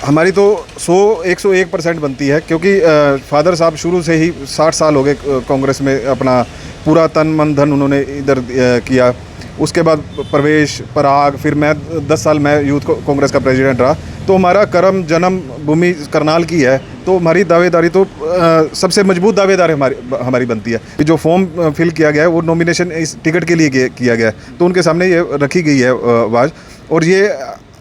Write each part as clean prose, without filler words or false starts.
हमारी तो 101% बनती है, क्योंकि फादर साहब शुरू से ही 60 साल हो गए कांग्रेस में, अपना पूरा तन मन धन उन्होंने इधर किया। उसके बाद प्रवेश, पराग, फिर मैं 10 साल मैं यूथ कांग्रेस का प्रेसिडेंट रहा। तो हमारा कर्म जन्म भूमि करनाल की है, तो हमारी दावेदारी तो सबसे मजबूत दावेदार हमारी बनती है। जो फॉर्म फिल किया गया है वो नॉमिनेशन इस टिकट के लिए किया गया है, तो उनके सामने ये रखी गई है आवाज़। और ये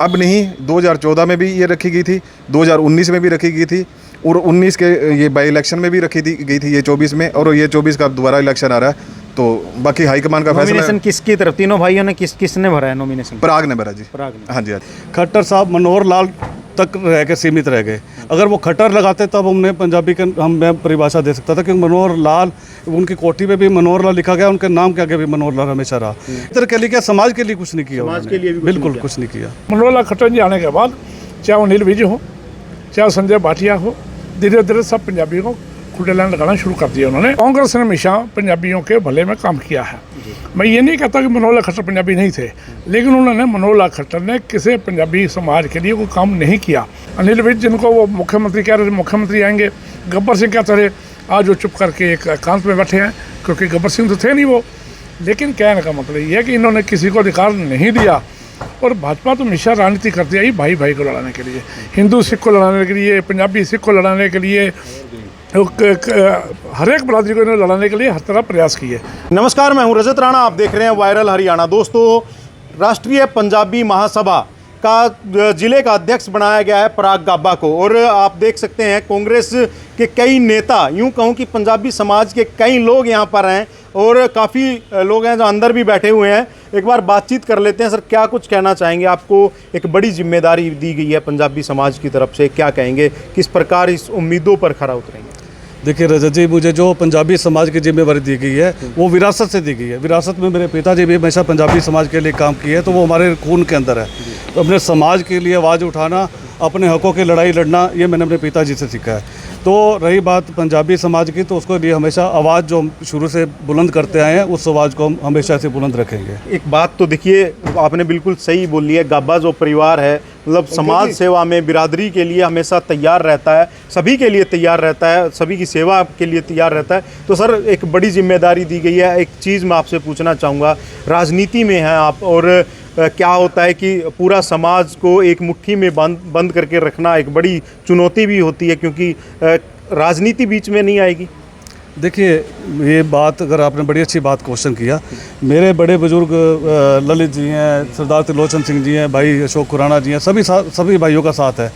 अब नहीं, 2014 में भी ये रखी गई थी, 2019 में भी रखी गई थी, और 19 के ये बाई इलेक्शन में भी रखी गई थी, ये 24 में, और ये 24 का दोबारा इलेक्शन आ रहा है। तो बाकी हाईकमान का फैसला। नॉमिनेशन किसकी तरफ, तीनों भाइयों ने किसने भरा है नॉमिनेशन? पराग ने भरा जी। पराग ने। हाँ जी, हाँ जी। खट्टर साहब मनोहर लाल तक रह के सीमित रह गए। अगर वो खट्टर लगाते तब हमने पंजाबी के मैं परिभाषा दे सकता था, क्योंकि मनोहर लाल, उनकी कोठी पे भी मनोहर लाल लिखा गया, उनके नाम के आगे भी मनोहर लाल हमेशा रहा। इधर के लिए क्या, समाज के लिए कुछ नहीं किया, समाज के लिए भी बिल्कुल कुछ नहीं किया। मनोहर लाल खट्टर जी आने के बाद, चाहे वो अनिल विज हो, चाहे संजय भाटिया हो, धीरे धीरे सब पंजाबियों को खुले लाइन लगाना शुरू कर दिया उन्होंने। कांग्रेस ने हमेशा पंजाबियों के भले में काम किया है। मैं ये नहीं कहता कि मनोहर लाल खट्टर पंजाबी नहीं थे, लेकिन उन्होंने, मनोहर लाल खट्टर ने किसी पंजाबी समाज के लिए कोई काम नहीं किया। अनिल विज, जिनको वो मुख्यमंत्री कह रहे थे, मुख्यमंत्री आएंगे, गब्बर सिंह कहते रहे, आज वो चुप करके एक एकांत में बैठे हैं, क्योंकि गब्बर सिंह तो थे नहीं वो। लेकिन कहने का मतलब ये है कि इन्होंने किसी को अधिकार नहीं दिया। और भाजपा तो हमेशा राजनीति करती आई भाई भाई को लड़ाने के लिए, हिंदू सिख को लड़ाने के लिए, पंजाबी सिख को लड़ाने के लिए, हर एक बरादरी को इन्होंने लड़ाने के लिए हर तरह प्रयास किए। नमस्कार, मैं हूं रजत राणा, आप देख रहे हैं वायरल हरियाणा। दोस्तों, राष्ट्रीय पंजाबी महासभा का जिले का अध्यक्ष बनाया गया है पराग गाबा को, और आप देख सकते हैं कांग्रेस के कई नेता, यूं कहूं कि पंजाबी समाज के कई लोग यहां पर हैं, और काफ़ी लोग हैं जो अंदर भी बैठे हुए हैं। एक बार बातचीत कर लेते हैं। सर, क्या कुछ कहना चाहेंगे? आपको एक बड़ी जिम्मेदारी दी गई है पंजाबी समाज की तरफ से, क्या कहेंगे, किस प्रकार इस उम्मीदों पर खरा उतरेंगे? देखिए रजत जी, मुझे जो पंजाबी समाज की जिम्मेवारी दी गई है वो विरासत से दी गई है। विरासत में मेरे पिताजी भी हमेशा पंजाबी समाज के लिए काम किए हैं, तो वो हमारे खून के अंदर है। तो अपने समाज के लिए आवाज़ उठाना, अपने हकों की लड़ाई लड़ना, ये मैंने अपने पिताजी से सीखा है। तो रही बात पंजाबी समाज की, तो उसको लिए हमेशा आवाज़ जो हम शुरू से बुलंद करते आए हैं, उस आवाज़ को हम हमेशा से बुलंद रखेंगे। एक बात तो देखिए, आपने बिल्कुल सही बोली है। गाबा जो परिवार है, मतलब समाज सेवा में, बिरादरी के लिए हमेशा तैयार रहता है, सभी के लिए तैयार रहता है, सभी की सेवा के लिए तैयार रहता है। तो सर, एक बड़ी जिम्मेदारी दी गई है। एक चीज़ मैं आपसे पूछना चाहूँगा, राजनीति में हैं आप, और क्या होता है कि पूरा समाज को एक मुट्ठी में बंद करके रखना एक बड़ी चुनौती भी होती है, क्योंकि राजनीति बीच में नहीं आएगी। देखिए, ये बात, अगर आपने बड़ी अच्छी बात क्वेश्चन किया। मेरे बड़े बुजुर्ग ललित जी हैं, सरदार त्रिलोचन सिंह जी हैं, भाई अशोक खुराना जी हैं, सभी भाइयों का साथ है।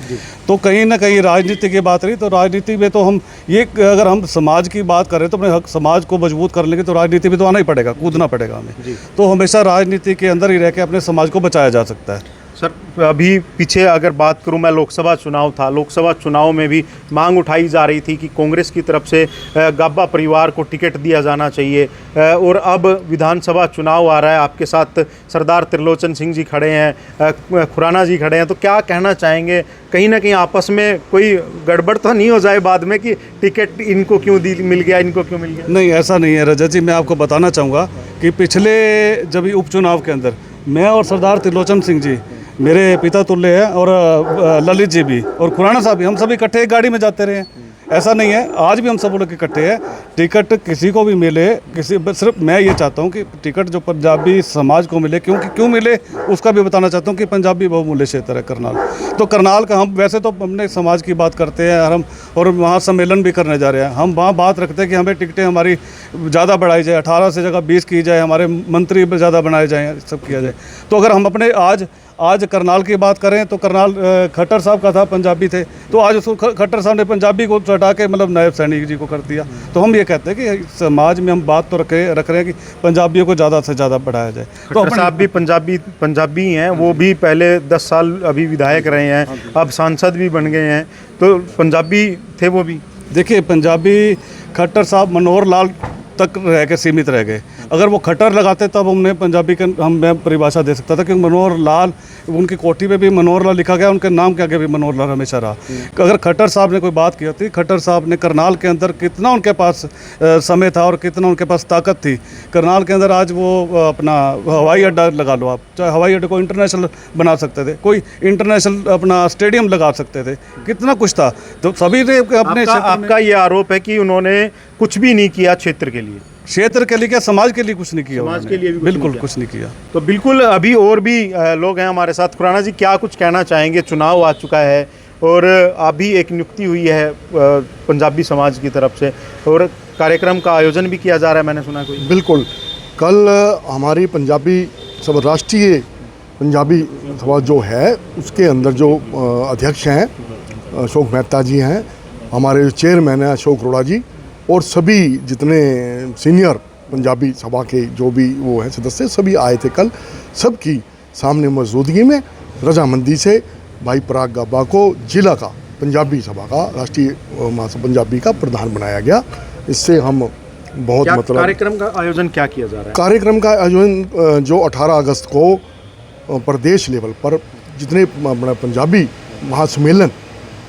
तो कहीं ना कहीं राजनीति की बात रही, तो राजनीति में तो हम ये, अगर हम समाज की बात करें तो अपने हक समाज को मजबूत कर लेंगे, तो राजनीति में तो आना ही पड़ेगा, कूदना पड़ेगा हमें। तो हमेशा राजनीति के अंदर ही रह के अपने समाज को बचाया जा सकता है। सर, अभी पीछे अगर बात करूं मैं, लोकसभा चुनाव था, लोकसभा चुनाव में भी मांग उठाई जा रही थी कि कांग्रेस की तरफ से गाबा परिवार को टिकट दिया जाना चाहिए, और अब विधानसभा चुनाव आ रहा है, आपके साथ सरदार त्रिलोचन सिंह जी खड़े हैं, खुराना जी खड़े हैं, तो क्या कहना चाहेंगे? कहीं ना कहीं आपस में कोई गड़बड़ तो नहीं हो जाए बाद में कि टिकट इनको क्यों मिल गया, इनको क्यों मिल गया? नहीं, ऐसा नहीं है रजत जी। मैं आपको बताना चाहूँगा कि पिछले जब उपचुनाव के अंदर मैं और सरदार त्रिलोचन सिंह जी, मेरे पिता तुल्य हैं, और ललित जी भी, और खुराना साहब भी, हम सभी इकट्ठे एक गाड़ी में जाते रहे हैं। ऐसा नहीं है, आज भी हम सब लोग इकट्ठे हैं। टिकट किसी को भी मिले, सिर्फ मैं ये चाहता हूँ कि टिकट जो पंजाबी समाज को मिले, क्यों मिले उसका भी बताना चाहता हूँ कि पंजाबी बहुमूल्य क्षेत्र है करनाल। तो करनाल का हम वैसे तो अपने समाज की बात करते हैं, और वहाँ सम्मेलन भी करने जा रहे हैं। हम वहाँ बात रखते हैं कि हमें टिकटें हमारी ज़्यादा बढ़ाई जाए, 18 से जगह 20 की जाए, हमारे मंत्री ज़्यादा बनाए जाएँ, सब किया जाए। तो अगर हम अपने आज करनाल की बात करें, तो करनाल खट्टर साहब का था, पंजाबी थे, तो आज उसको खट्टर साहब ने पंजाबी को हटा के मतलब नायब सैनिक जी को कर दिया। तो हम ये कहते हैं कि समाज में हम बात तो रख रहे हैं कि पंजाबियों को ज़्यादा से ज़्यादा बढ़ाया जाए। तो खट्टर साहब भी पंजाबी हैं, वो भी पहले 10 साल अभी विधायक रहे हैं, अब सांसद भी बन गए हैं, तो पंजाबी थे वो भी। देखिए, पंजाबी खट्टर साहब मनोहर लाल तक रह के सीमित रह गए। अगर वो खट्टर लगाते तब हमने पंजाबी के मैं परिभाषा दे सकता था, क्योंकि मनोहर लाल उनकी कोठी पे भी मनोहर लाल लिखा गया, उनके नाम के आगे भी मनोहर लाल हमेशा रहा। अगर खट्टर साहब ने कोई बात की होती, खट्टर साहब ने करनाल के अंदर कितना उनके पास समय था और कितना उनके पास ताकत थी। करनाल के अंदर आज वो अपना हवाई अड्डा लगा लो आप, चाहे हवाई अड्डे को इंटरनेशनल बना सकते थे, कोई इंटरनेशनल अपना स्टेडियम लगा सकते थे, कितना कुछ था। तो सभी ने अपने आपका ये आरोप है कि उन्होंने कुछ भी नहीं किया क्षेत्र के लिए, क्षेत्र के लिए क्या, समाज के लिए कुछ नहीं किया, समाज के लिए भी कुछ बिल्कुल नहीं किया। कुछ नहीं किया। तो बिल्कुल अभी और भी लोग हैं हमारे साथ। खुराना जी, क्या कुछ कहना चाहेंगे? चुनाव आ चुका है और अभी एक नियुक्ति हुई है पंजाबी समाज की तरफ से और कार्यक्रम का आयोजन भी किया जा रहा है, मैंने सुना कोई। बिल्कुल, कल हमारी पंजाबी सब राष्ट्रीय पंजाबी सभा जो है उसके अंदर जो अध्यक्ष हैं अशोक मेहता जी हैं, हमारे चेयरमैन हैं अशोक अरोड़ा जी, और सभी जितने सीनियर पंजाबी सभा के जो भी वो हैं सदस्य सभी आए थे कल। सबकी सामने मौजूदगी में रजामंदी से भाई पराग गाबा को जिला का पंजाबी सभा का राष्ट्रीय महासभा पंजाबी का प्रधान बनाया गया। इससे हम बहुत क्या मतलब कार्यक्रम का आयोजन क्या किया जा रहा है? कार्यक्रम का आयोजन जो 18 अगस्त को प्रदेश लेवल पर जितने पंजाबी महासम्मेलन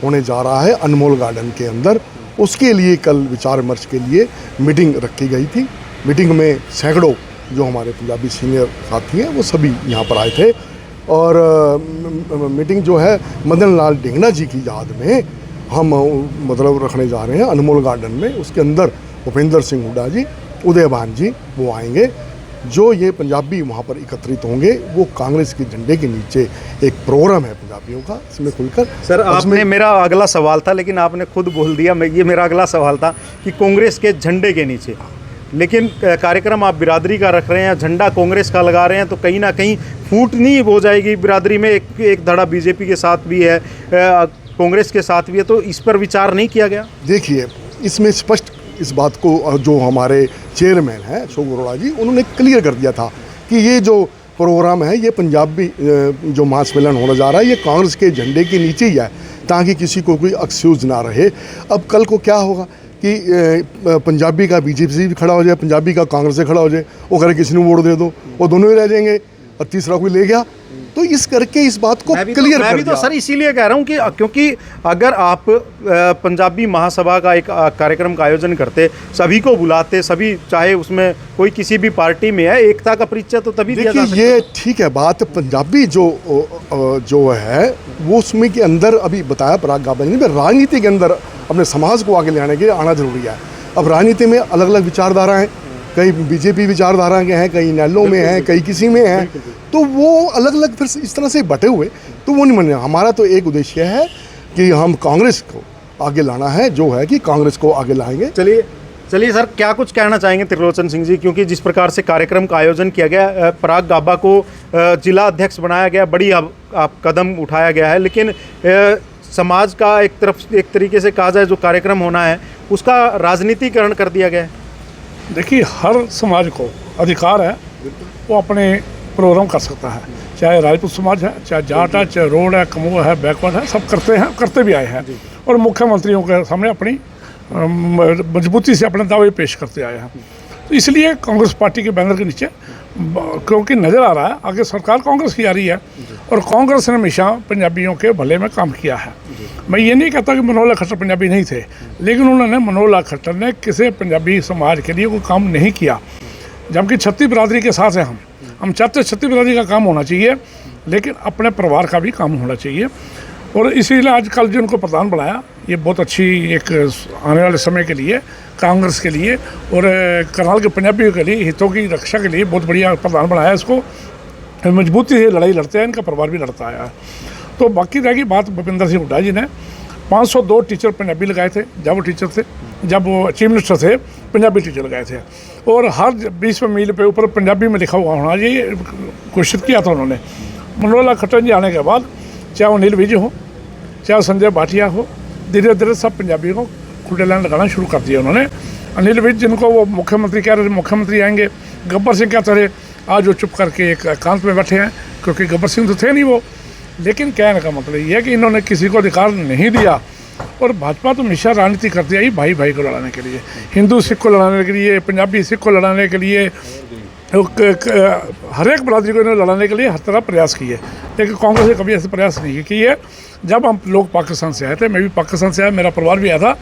होने जा रहा है अनमोल गार्डन के अंदर, उसके लिए कल विचार विमर्श के लिए मीटिंग रखी गई थी। मीटिंग में सैकड़ों जो हमारे पंजाबी सीनियर साथी हैं वो सभी यहाँ पर आए थे और मीटिंग जो है मदन लाल ढींगना जी की याद में हम मतलब रखने जा रहे हैं अनमोल गार्डन में। उसके अंदर भूपेंद्र सिंह हुड्डा जी, उदयभान जी वो आएंगे। जो ये पंजाबी वहाँ पर एकत्रित होंगे वो कांग्रेस के झंडे के नीचे एक प्रोग्राम है पंजाबियों का, इसमें खुलकर। सर, आपने, मेरा अगला सवाल था लेकिन आपने खुद बोल दिया, ये मेरा अगला सवाल था कि कांग्रेस के झंडे के नीचे, लेकिन कार्यक्रम आप बिरादरी का रख रहे हैं, झंडा कांग्रेस का लगा रहे हैं, तो कहीं ना कहीं फूट नहीं हो जाएगी बिरादरी में? एक धड़ा बीजेपी के साथ भी है, कांग्रेस के साथ भी है, तो इस पर विचार नहीं किया गया? देखिए, इसमें स्पष्ट इस बात को जो हमारे चेयरमैन हैं अशोक अरोड़ा जी, उन्होंने क्लियर कर दिया था कि ये जो प्रोग्राम है ये पंजाबी जो महासम्मेलन होने जा रहा है ये कांग्रेस के झंडे के नीचे ही है, ताकि किसी को कोई एक्सक्यूज ना रहे। अब कल को क्या होगा कि पंजाबी का बीजेपी से भी खड़ा हो जाए, पंजाबी का कांग्रेस से खड़ा हो जाए, वो करे किसी ने वोट दे दो, वो दोनों ही रह जाएंगे और तीसरा कोई ले गया। तो इस करके इस बात को क्लियर मैं भी तो सर इसीलिए कह रहा हूँ कि क्योंकि अगर आप पंजाबी महासभा का एक कार्यक्रम का आयोजन करते, सभी को बुलाते, सभी चाहे उसमें कोई किसी भी पार्टी में है, एकता का परिचय तो तभी दिया जा सकता है। ये ठीक है बात, पंजाबी जो है वो उसमें के अंदर अभी बताया पराग गाबा ने, राजनीति के अंदर अपने समाज को आगे ले आने के लिए आना जरूरी है। अब राजनीति में अलग अलग विचारधारा हैं, कई बीजेपी विचारधारा के हैं, कई नैलो में हैं, कई किसी में हैं, तो वो अलग अलग फिर इस तरह से बटे हुए तो वो नहीं मानना। हमारा तो एक उद्देश्य है कि हम कांग्रेस को आगे लाना है, जो है कि कांग्रेस को आगे लाएंगे। चलिए सर, क्या कुछ कहना चाहेंगे त्रिलोचन सिंह जी? क्योंकि जिस प्रकार से कार्यक्रम का आयोजन किया गया, पराग गाबा को जिला अध्यक्ष बनाया गया, बड़ी आप कदम उठाया गया है, लेकिन समाज का एक तरीके से कहा जाए जो कार्यक्रम होना है उसका राजनीतिकरण कर दिया गया है। देखिए, हर समाज को अधिकार है वो अपने प्रोग्राम कर सकता है, चाहे राजपूत समाज है, चाहे जाट है, चाहे रोड है, कमो है, बैकवर्ड है, सब करते हैं, करते भी आए हैं और मुख्यमंत्रियों के सामने अपनी मजबूती से अपने दावे पेश करते आए हैं। तो इसलिए कांग्रेस पार्टी के बैनर के नीचे, क्योंकि नज़र आ रहा है आगे सरकार कांग्रेस की आ रही है और कांग्रेस ने हमेशा पंजाबियों के भले में काम किया है। मैं ये नहीं कहता कि मनोहर लाल खट्टर पंजाबी नहीं थे, लेकिन उन्होंने, मनोहर लाल खट्टर ने किसी पंजाबी समाज के लिए कोई काम नहीं किया, जबकि छत्तीस बिरादरी के साथ हैं हम चाहते हैं छत्तीस बिरादरी का काम होना चाहिए, लेकिन अपने परिवार का भी काम होना चाहिए। और इसीलिए आजकल जिनको प्रधान बनाया, ये बहुत अच्छी एक आने वाले समय के लिए, कांग्रेस के लिए और करनाल के पंजाबियों के लिए, हितों की रक्षा के लिए बहुत बढ़िया प्रधान बनाया। इसको मजबूती से लड़ाई लड़ते हैं, इनका परिवार भी लड़ता आया है। तो बाकी रहेगी बात भूपेंद्र सिंह हुड्डा जी ने 502 टीचर पंजाबी लगाए थे जब वो टीचर थे, जब वो चीफ मिनिस्टर थे, पंजाबी टीचर लगाए थे और हर 20 मील पे ऊपर पंजाबी में लिखा हुआ होना ये घोषित किया था उन्होंने। मनोहर लाल खट्टर जी आने के बाद, चाहे वो नील विज हो, चाहे संजय भाटिया हो, धीरे धीरे सब पंजाबी को खुले लाइन लगाना शुरू कर दिया उन्होंने। अनिल विज जिनको वो मुख्यमंत्री कह रहे थे, मुख्यमंत्री आएंगे, गब्बर सिंह कहते रहे, आज वो चुप करके एक एकांत में बैठे हैं, क्योंकि गब्बर सिंह तो थे नहीं वो। लेकिन कहने का मतलब ये है कि इन्होंने किसी को अधिकार नहीं दिया और भाजपा तो हमेशा राजनीति करती आई भाई भाई को लड़ाने के लिए, हिंदू सिख को लड़ाने के लिए, पंजाबी सिख को लड़ाने के लिए, हर एक बरादरी को इन्होंने लड़ाने के लिए हर तरह प्रयास किए। लेकिन कांग्रेस ने कभी ऐसे प्रयास नहीं किए। जब हम लोग पाकिस्तान से आए थे, मैं भी पाकिस्तान से आया, मेरा परिवार भी आया था,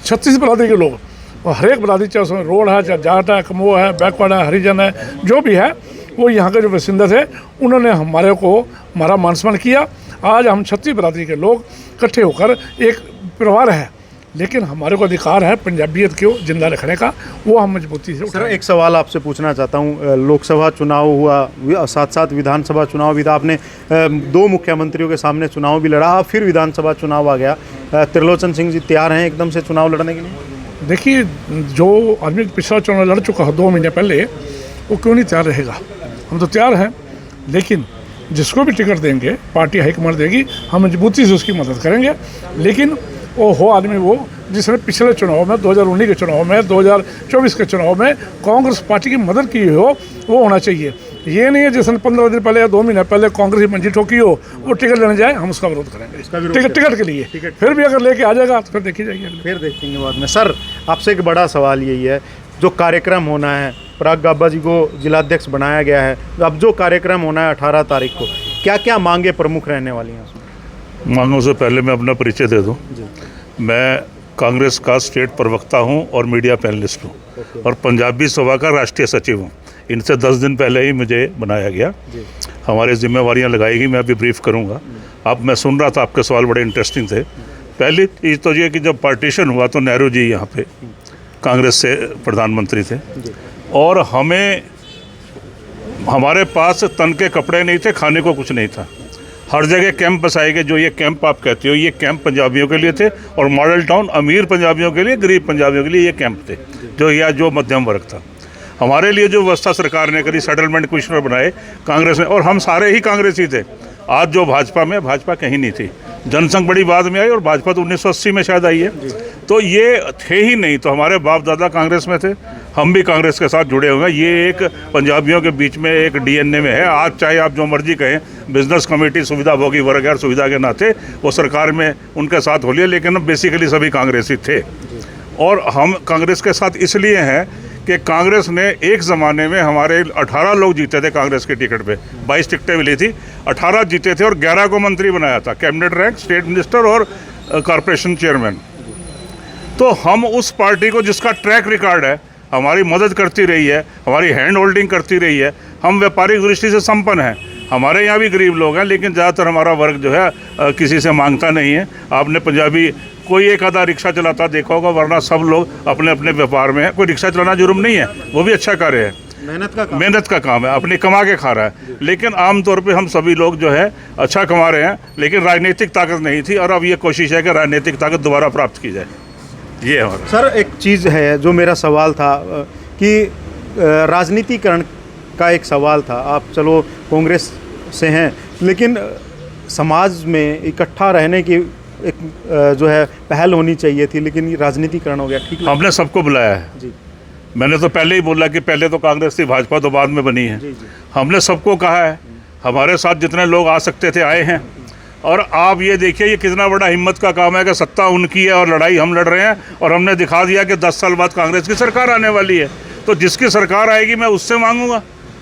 36 बरादरी के लोग, और हर एक बरादरी, चाहे उसमें रोड है, चाहे जाट है, कमो है, बैकवर्ड है, हरिजन है, जो भी है, वो यहाँ के जो बासिंदे थे उन्होंने हमारा मान सम्मान किया। आज हम 36 बरादरी के लोग इकट्ठे होकर एक परिवार है, लेकिन हमारे को अधिकार है पंजाबियत को जिंदा रखने का, वो हम मजबूती से सर एक सवाल आपसे पूछना चाहता हूँ। लोकसभा चुनाव हुआ, साथ साथ विधानसभा चुनाव भी था, आपने 2 मुख्यमंत्रियों के सामने चुनाव भी लड़ा, फिर विधानसभा चुनाव आ गया। त्रिलोचन सिंह जी तैयार हैं एकदम से चुनाव लड़ने के लिए? देखिए, जो आदमी पिछला चुनाव लड़ चुका है 2 महीने पहले, वो क्यों नहीं तैयार रहेगा? हम तो तैयार हैं, लेकिन जिसको भी टिकट देंगे पार्टी हाईकमान देगी, हम मजबूती से उसकी मदद करेंगे। लेकिन वो हो आदमी वो जिसने पिछले चुनाव में 2019 के चुनाव में 2024 के चुनाव में कांग्रेस पार्टी की मदद की हो, वो होना चाहिए। ये नहीं है जिसने 15 दिन पहले या 2 महीने पहले कांग्रेस की मंजी ठोकी हो, वो टिकट लेने जाए, हम उसका विरोध करेंगे टिकट के लिए। फिर भी अगर लेके आ जाएगा तो फिर देखी जाएगी, फिर देखेंगे बाद में। सर आपसे एक बड़ा सवाल यही है, जो कार्यक्रम होना है, पराग गाबा जी को जिलाध्यक्ष बनाया गया है, अब जो कार्यक्रम होना है 18 तारीख को, क्या क्या मांगे प्रमुख रहने वाली हैं उसमें? मांगों से पहले मैं अपना परिचय दे दूं। मैं कांग्रेस का स्टेट प्रवक्ता हूं और मीडिया पैनलिस्ट हूं और पंजाबी सभा का राष्ट्रीय सचिव हूं। इनसे 10 दिन पहले ही मुझे बनाया गया। हमारी जिम्मेवारियां लगाई गई, मैं अभी ब्रीफ करूंगा। अब मैं सुन रहा था, आपके सवाल बड़े इंटरेस्टिंग थे। पहली चीज़ तो ये कि जब पार्टीशन हुआ तो नेहरू जी यहाँ पे कांग्रेस से प्रधानमंत्री थे और हमारे पास तन के कपड़े नहीं थे, खाने को कुछ नहीं था। हर जगह कैंप बसाए गए। जो ये कैंप आप कहते हो, ये कैंप पंजाबियों के लिए थे और मॉडल टाउन अमीर पंजाबियों के लिए, गरीब पंजाबियों के लिए ये कैंप थे, जो मध्यम वर्ग था। हमारे लिए जो व्यवस्था सरकार ने करी, सेटलमेंट कमिश्नर बनाए कांग्रेस ने, और हम सारे ही कांग्रेसी थे। आज जो भाजपा में, भाजपा कहीं नहीं थी। जनसंघ बड़ी बाद में आई और भाजपा तो 1980 में शायद आई है। तो ये थे ही नहीं। तो हमारे बाप दादा कांग्रेस में थे, हम भी कांग्रेस के साथ जुड़े हुए हैं। ये एक पंजाबियों के बीच में एक डीएनए में है। आज चाहे आप जो मर्जी कहें, बिजनेस कमेटी सुविधाभोगी वर्ग और सुविधा के नाते वो सरकार में उनके साथ हो लिया, लेकिन बेसिकली सभी कांग्रेसी थे। और हम कांग्रेस के साथ इसलिए हैं कि कांग्रेस ने एक ज़माने में हमारे 18 लोग जीते थे कांग्रेस की टिकट पे, 22 टिकटें मिली थी, 18 जीते थे और 11 को मंत्री बनाया था, कैबिनेट रैंक, स्टेट मिनिस्टर और कॉरपोरेशन चेयरमैन। तो हम उस पार्टी को, जिसका ट्रैक रिकॉर्ड है, हमारी मदद करती रही है, हमारी हैंड होल्डिंग करती रही है, हम व्यापारिक दृष्टि से संपन्न हैं। हमारे यहाँ भी गरीब लोग हैं, लेकिन ज़्यादातर हमारा वर्ग जो है किसी से मांगता नहीं है। आपने पंजाबी कोई एक आधा रिक्शा चलाता देखा होगा, वरना सब लोग अपने अपने व्यापार में है। कोई रिक्शा चलाना जुर्म नहीं है, वो भी अच्छा कार्य है, मेहनत का काम है, अपने कमा के खा रहा है। लेकिन आमतौर पे हम सभी लोग जो है अच्छा कमा रहे हैं, लेकिन राजनीतिक ताकत नहीं थी और अब ये कोशिश है कि राजनीतिक ताकत दोबारा प्राप्त की जाए। ये हमारा सर एक चीज़ है जो मेरा सवाल था कि राजनीतिकरण का एक सवाल था। आप चलो कांग्रेस से हैं, लेकिन समाज में इकट्ठा रहने की एक जो है पहल होनी चाहिए थी, लेकिन राजनीतिकरण हो गया। ठीक, हमने सबको बुलाया है जी। मैंने तो पहले ही बोला कि पहले तो कांग्रेस थी, भाजपा तो बाद में बनी है। जी। हमने सबको कहा है, हमारे साथ जितने लोग आ सकते थे आए हैं। और आप ये देखिए, ये कितना बड़ा हिम्मत का काम है कि सत्ता उनकी है और लड़ाई हम लड़ रहे हैं, और हमने दिखा दिया कि 10 साल बाद कांग्रेस की सरकार आने वाली है। तो जिसकी सरकार आएगी मैं उससे मांगूंगा,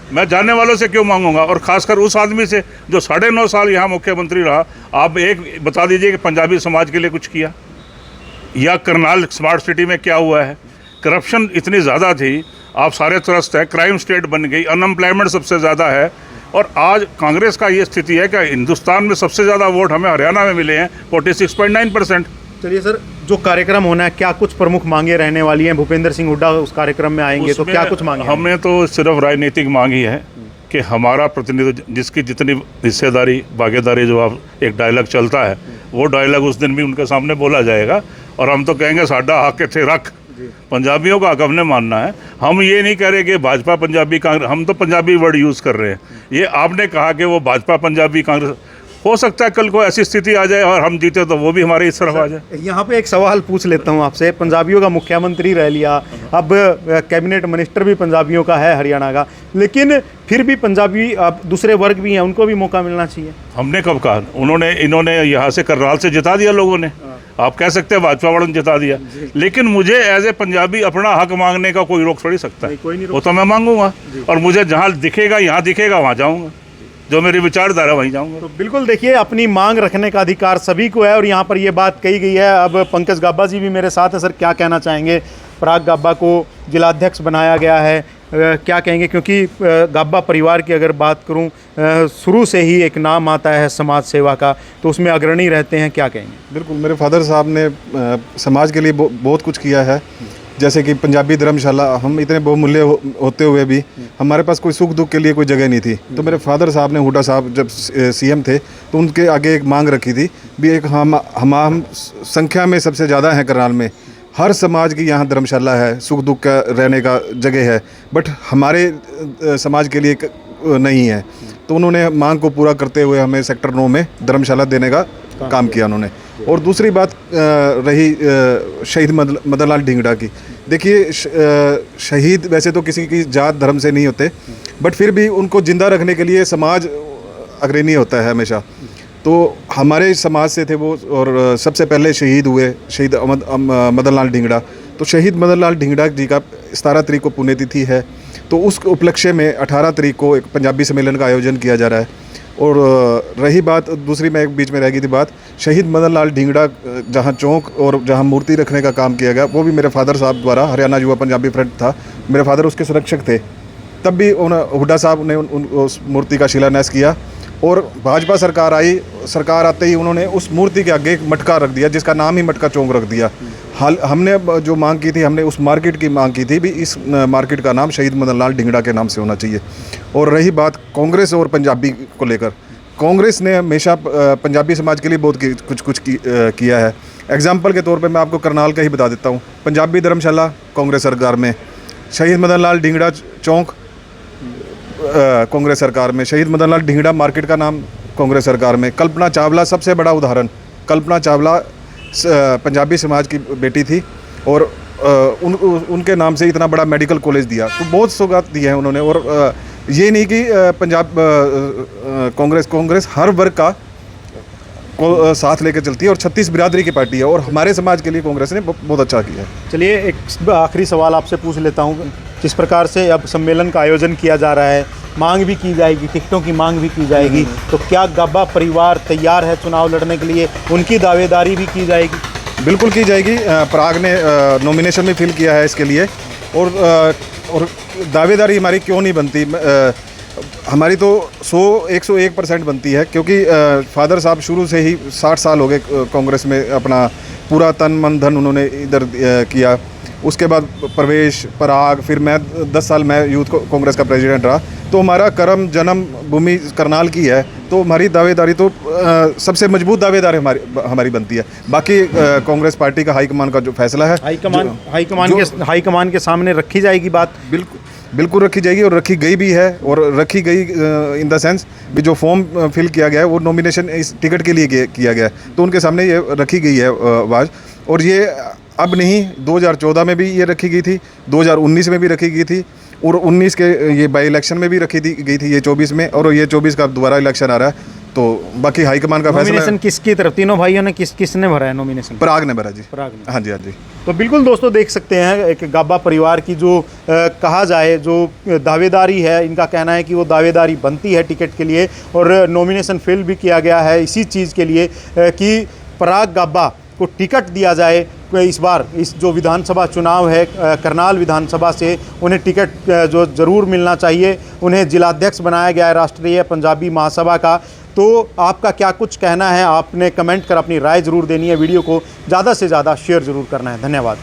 मैं जानने वालों से क्यों मांगूंगा? और खासकर उस आदमी से जो 9.5 साल यहाँ मुख्यमंत्री रहा। आप एक बता दीजिए कि पंजाबी समाज के लिए कुछ किया, या करनाल स्मार्ट सिटी में क्या हुआ है? करप्शन इतनी ज़्यादा थी, आप सारे त्रस्त हैं, क्राइम स्टेट बन गई, अनएम्प्लॉयमेंट सबसे ज़्यादा है। और आज कांग्रेस का ये स्थिति है कि हिंदुस्तान में सबसे ज़्यादा वोट हमें हरियाणा में मिले हैं, 46.9%। चलिए सर, जो कार्यक्रम होना है, क्या कुछ प्रमुख मांगे रहने वाली हैं? भूपेंद्र सिंह हुड्डा उस कार्यक्रम में आएंगे, तो क्या कुछ मांगे? हमने तो सिर्फ राजनीतिक मांगी है कि हमारा प्रतिनिधि, जिसकी जितनी हिस्सेदारी भागीदारी, जो आप एक डायलॉग चलता है, वो डायलॉग उस दिन भी उनके सामने बोला जाएगा। और हम तो कहेंगे साडा हक थे रख, पंजाबियों का हक हमने मानना है। हम ये नहीं कह रहे कि भाजपा पंजाबी कांग्रेस, हम तो पंजाबी वर्ड यूज़ कर रहे हैं। ये आपने कहा कि वो भाजपा पंजाबी कांग्रेस, हो सकता है कल को ऐसी स्थिति आ जाए और हम जीते तो वो भी हमारे इस तरफ आ जाए। यहाँ पे एक सवाल पूछ लेता हूँ आपसे। पंजाबियों का मुख्यमंत्री रह लिया, अब कैबिनेट मिनिस्टर भी पंजाबियों का है हरियाणा का, लेकिन फिर भी पंजाबी अब दूसरे वर्ग भी हैं, उनको भी मौका मिलना चाहिए। हमने कब कहा? इन्होंने यहाँ से करनाल से जिता दिया लोगों ने। आप कह सकते हैं भाजपा वालों ने जिता दिया, लेकिन मुझे एज ए पंजाबी अपना हक मांगने का कोई रोक थोड़ी सकता है। वो तो मैं मांगूंगा, और मुझे जहाँ दिखेगा, यहाँ दिखेगा, वहाँ जाऊँगा, जो मेरी विचारधारा वहीं जाऊँगा। तो बिल्कुल देखिए, अपनी मांग रखने का अधिकार सभी को है और यहाँ पर ये बात कही गई है। अब पंकज गाबा जी भी मेरे साथ है। सर, क्या कहना चाहेंगे? पराग गाबा को जिलाध्यक्ष बनाया गया है, क्या कहेंगे? क्योंकि गाबा परिवार की अगर बात करूं, शुरू से ही एक नाम आता है समाज सेवा का, तो उसमें अग्रणी रहते हैं, क्या कहेंगे? बिल्कुल, मेरे फादर साहब ने समाज के लिए बहुत कुछ किया है। जैसे कि पंजाबी धर्मशाला, हम इतने बहुमूल्य होते हुए भी हमारे पास कोई सुख दुख के लिए कोई जगह नहीं थी। तो मेरे फादर साहब ने, हुड्डा साहब जब सीएम थे, तो उनके आगे एक मांग रखी थी भी एक हम संख्या में सबसे ज़्यादा हैं करनाल में, हर समाज की यहाँ धर्मशाला है, सुख दुख का रहने का जगह है, बट हमारे समाज के लिए नहीं है। तो उन्होंने मांग को पूरा करते हुए हमें सेक्टर 9 में धर्मशाला देने का काम किया उन्होंने। और दूसरी बात रही शहीद मदन लाल ढींगड़ा की। देखिए, शहीद वैसे तो किसी की जात धर्म से नहीं होते, बट फिर भी उनको जिंदा रखने के लिए समाज अग्रणी होता है हमेशा। तो हमारे समाज से थे वो, और सबसे पहले शहीद हुए शहीद मदन लाल ढींगड़ा। तो शहीद मदन लाल ढींगड़ा जी का 17 तारीख को पुण्यतिथि है, तो उस उपलक्ष्य में 18 तारीख को एक पंजाबी सम्मेलन का आयोजन किया जा रहा है। और रही बात दूसरी, में एक बीच में रह गई थी बात, शहीद मदन लाल ढींगड़ा जहाँ चौक और जहाँ मूर्ति रखने का काम किया गया, वो भी मेरे फादर साहब द्वारा, हरियाणा युवा पंजाबी फ्रंट था, मेरे फादर उसके संरक्षक थे, तब भी हुड्डा साहब ने उस मूर्ति का शिलान्यास किया। और भाजपा सरकार आई, सरकार आते ही उन्होंने उस मूर्ति के आगे एक मटका रख दिया, जिसका नाम ही मटका चौक रख दिया। हमने जो मांग की थी, हमने उस मार्केट की मांग की थी भी इस मार्केट का नाम शहीद मदन लाल ढींगड़ा के नाम से होना चाहिए। और रही बात कांग्रेस और पंजाबी को लेकर, कांग्रेस ने हमेशा पंजाबी समाज के लिए बहुत कुछ किया है। एग्जाम्पल के तौर पे मैं आपको करनाल का ही बता देता हूँ। पंजाबी धर्मशाला कांग्रेस सरकार में, शहीद मदन लाल ढींगड़ा चौक कांग्रेस सरकार में, शहीद मदन लाल ढींगड़ा मार्केट का नाम कांग्रेस सरकार में। कल्पना चावला सबसे बड़ा उदाहरण, कल्पना चावला पंजाबी समाज की बेटी थी, और उनके नाम से इतना बड़ा मेडिकल कॉलेज दिया। तो बहुत सौगात दी है उन्होंने। और ये नहीं कि पंजाब कांग्रेस हर वर्ग का को साथ लेकर चलती है, और 36 बिरादरी की पार्टी है, और हमारे समाज के लिए कांग्रेस ने बहुत अच्छा किया है। चलिए, एक आखिरी सवाल आपसे पूछ लेता हूँ। जिस प्रकार से अब सम्मेलन का आयोजन किया जा रहा है, मांग भी की जाएगी, टिकटों की मांग भी की जाएगी, तो क्या गाबा परिवार तैयार है चुनाव लड़ने के लिए? उनकी दावेदारी भी की जाएगी? बिल्कुल की जाएगी। पराग ने नॉमिनेशन में फिल किया है इसके लिए, और दावेदारी हमारी क्यों नहीं बनती? हमारी तो 101% बनती है, क्योंकि फादर साहब शुरू से ही 60 साल हो गए कांग्रेस में, अपना पूरा तन मन धन उन्होंने इधर किया। उसके बाद प्रवेश, पराग, फिर मैं 10 साल मैं यूथ कांग्रेस का प्रेसिडेंट रहा। तो हमारा कर्म जन्म भूमि करनाल की है, तो हमारी दावेदारी तो सबसे मजबूत दावेदारी हमारी बनती है। बाकी कांग्रेस पार्टी का हाईकमान का जो फैसला है, हाईकमान के सामने रखी जाएगी बात। बिल्कुल रखी जाएगी, और रखी गई भी है। और रखी गई इन द सेंस भी जो फॉर्म फिल किया गया है, वो नॉमिनेशन इस टिकट के लिए किया गया है, तो उनके सामने ये रखी गई है आवाज़। और ये अब नहीं, 2014 में भी ये रखी गई थी, 2019 में भी रखी गई थी, और 19 के ये बाई इलेक्शन में भी रखी गई थी, ये 24 में, और ये 24 का दोबारा इलेक्शन आ रहा है। तो बाकी हाईकमान का फैसला। नॉमिनेशन किसकी तरफ, तीनों भाइयों ने किसने भरा है नॉमिनेशन? पराग ने भरा जी। पराग ने। हाँ जी, हाँ जी। तो बिल्कुल दोस्तों, देख सकते हैं एक गाबा परिवार की जो कहा जाए जो दावेदारी है, इनका कहना है कि वो दावेदारी बनती है टिकट के लिए, और नॉमिनेशन फिल भी किया गया है इसी चीज़ के लिए कि पराग गाबा को टिकट दिया जाए। इस बार इस जो विधानसभा चुनाव है करनाल विधानसभा से, उन्हें टिकट जो ज़रूर मिलना चाहिए। उन्हें जिलाध्यक्ष बनाया गया है राष्ट्रीय पंजाबी महासभा का। तो आपका क्या कुछ कहना है? आपने कमेंट कर अपनी राय ज़रूर देनी है। वीडियो को ज़्यादा से ज़्यादा शेयर ज़रूर करना है। धन्यवाद।